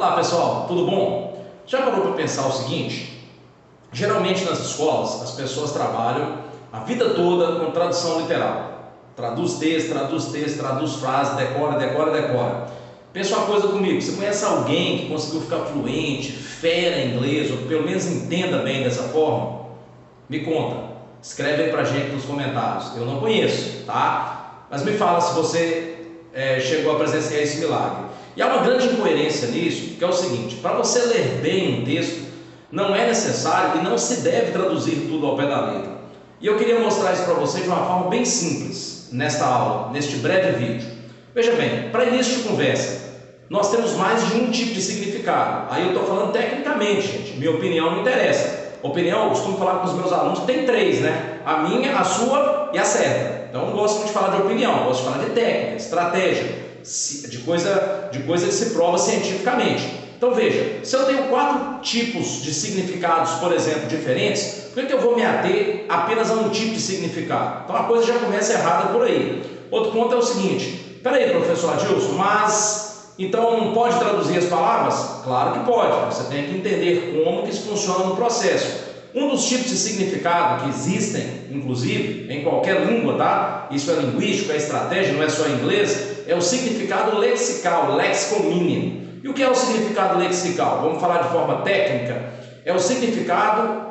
Olá pessoal, tudo bom? Já parou para pensar o seguinte? Geralmente nas escolas as pessoas trabalham a vida toda com tradução literal. Traduz texto, traduz frase, decora. Pensa uma coisa comigo, você conhece alguém que conseguiu ficar fluente, fera em inglês, ou pelo menos entenda bem dessa forma? Me conta, escreve aí pra gente nos comentários. Eu não conheço, tá? Mas me fala se você chegou a presenciar esse milagre. E há uma grande incoerência nisso, que é o seguinte: para você ler bem um texto, não é necessário e não se deve traduzir tudo ao pé da letra. E eu queria mostrar isso para você de uma forma bem simples, nesta aula, neste breve vídeo. Veja bem, para início de conversa, nós temos mais de um tipo de significado. Aí eu estou falando tecnicamente, gente, minha opinião não interessa. Opinião, eu costumo falar com os meus alunos que tem três, né? A minha, a sua e a certa. Então eu não gosto muito de falar de opinião, eu gosto de falar de técnica, estratégia, de coisa que se prova cientificamente. Então veja, se eu tenho 4 tipos de significados, por exemplo, diferentes, por que eu vou me ater apenas a um tipo de significado? Então a coisa já começa errada por aí. Outro ponto é o seguinte: peraí, professor Adilson, mas então não pode traduzir as palavras? Claro que pode, você tem que entender como que isso funciona no processo. Um dos tipos de significado que existem, inclusive, em qualquer língua, tá? Isso é linguístico, é estratégia, não é só em inglês, é o significado lexical, lexical meaning. E o que é o significado lexical? Vamos falar de forma técnica. É o significado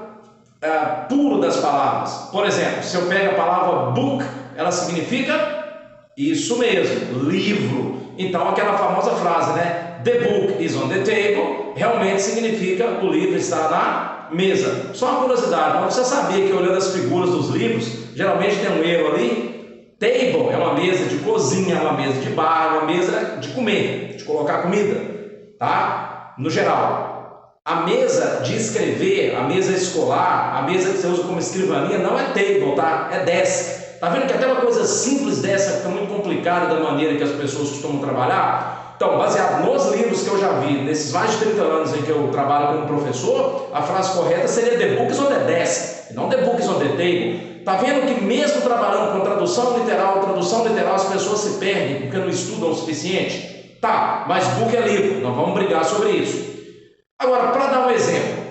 puro das palavras. Por exemplo, se eu pego a palavra book, ela significa isso mesmo, livro. Então aquela famosa frase, né? The book is on the table, realmente significa o livro está na mesa. Só uma curiosidade, mas você sabia que olhando as figuras dos livros, geralmente tem um erro ali? Table é uma mesa de cozinha, uma mesa de bar, uma mesa de comer, de colocar comida, tá? No geral. A mesa de escrever, a mesa escolar, a mesa que você usa como escrivaninha não é table, tá? É desk. Tá vendo que até uma coisa simples dessa fica muito complicada da maneira que as pessoas costumam trabalhar? Então, baseado nos livros que eu já vi, nesses mais de 30 anos em que eu trabalho como professor, a frase correta seria the book is on the desk, não the book is on the table. Tá vendo que mesmo trabalhando com tradução literal, as pessoas se perdem porque não estudam o suficiente? Tá, mas book é livro, não vamos brigar sobre isso. Agora, para dar um exemplo,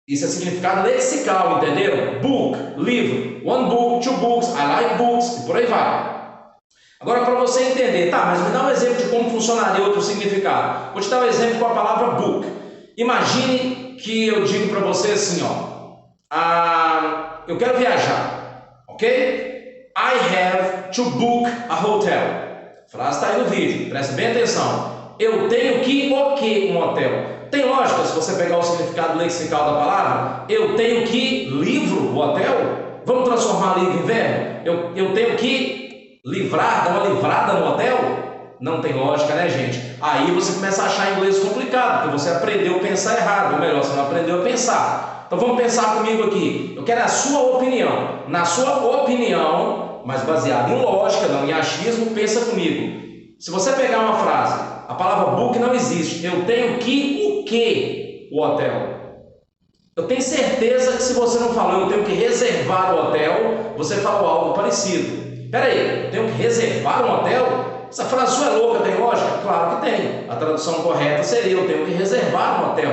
isso é significado lexical, entenderam? Book, livro, one book, 2 books, I like books, e por aí vai. Agora, para você entender, tá, mas me dá um exemplo de como funcionaria outro significado. Vou te dar um exemplo com a palavra book. Imagine que eu digo para você assim, eu quero viajar, ok? I have to book a hotel. A frase está aí no vídeo, preste bem atenção. Eu tenho que o quê? Um hotel. Tem lógica se você pegar o significado lexical da palavra? Eu tenho que livro, o hotel? Vamos transformar livro em verbo? Eu tenho que livrar, dar uma livrada no hotel? Não tem lógica, né, gente? Aí você começa a achar inglês complicado, porque você aprendeu a pensar errado, ou melhor, você não aprendeu a pensar. Então vamos pensar comigo aqui. Eu quero a sua opinião. Na sua opinião, mas baseada em lógica, não em achismo, pensa comigo. Se você pegar uma frase, a palavra book não existe. Eu tenho que o quê? O hotel. Eu tenho certeza que se você não falou eu tenho que reservar o hotel, você falou algo parecido. Peraí, eu tenho que reservar um hotel? Essa frase sua é louca, tem lógica? Claro que tem. A tradução correta seria eu tenho que reservar um hotel.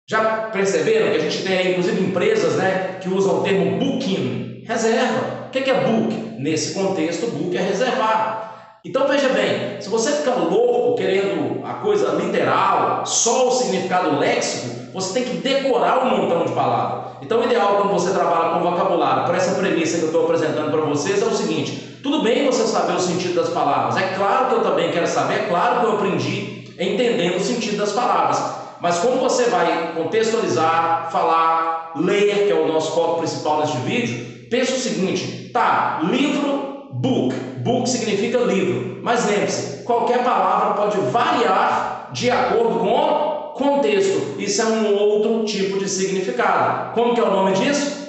Já perceberam que a gente tem inclusive empresas, né, que usam o termo booking, reserva. O que é book? Nesse contexto, book é reservar. Então veja bem, se você ficar louco querendo a coisa literal, só o significado léxico, você tem que decorar um montão de palavras. Então o ideal quando você trabalha com vocabulário, por essa premissa que eu estou apresentando para vocês, é o seguinte: tudo bem você saber o sentido das palavras, é claro que eu também quero saber, é claro que eu aprendi entendendo o sentido das palavras, mas como você vai contextualizar, falar, ler, que é o nosso foco principal neste vídeo, pensa o seguinte: tá, livro, book. Book significa livro, mas lembre-se, qualquer palavra pode variar de acordo com o contexto. Isso é um outro tipo de significado. Como que é o nome disso?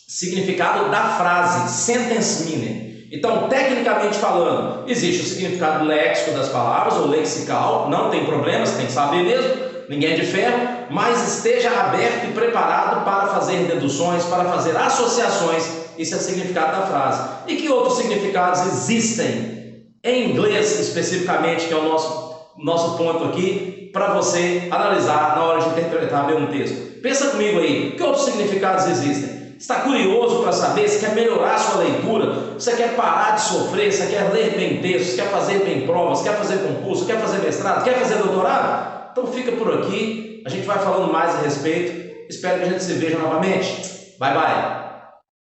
Significado da frase, sentence meaning. Então, tecnicamente falando, existe o significado léxico das palavras, ou lexical, não tem problema, você tem que saber mesmo, ninguém é de ferro, mas esteja aberto e preparado para fazer deduções, para fazer associações. Isso é o significado da frase. E que outros significados existem em inglês, especificamente, que é o nosso nosso ponto aqui para você analisar na hora de interpretar bem um texto. Pensa comigo aí, que outros significados existem? Está curioso para saber? Você quer melhorar a sua leitura? Você quer parar de sofrer? Você quer ler bem textos? Quer fazer bem provas? Quer fazer concurso? Quer fazer mestrado? Quer fazer doutorado? Então fica por aqui, a gente vai falando mais a respeito. Espero que a gente se veja novamente. Bye, bye!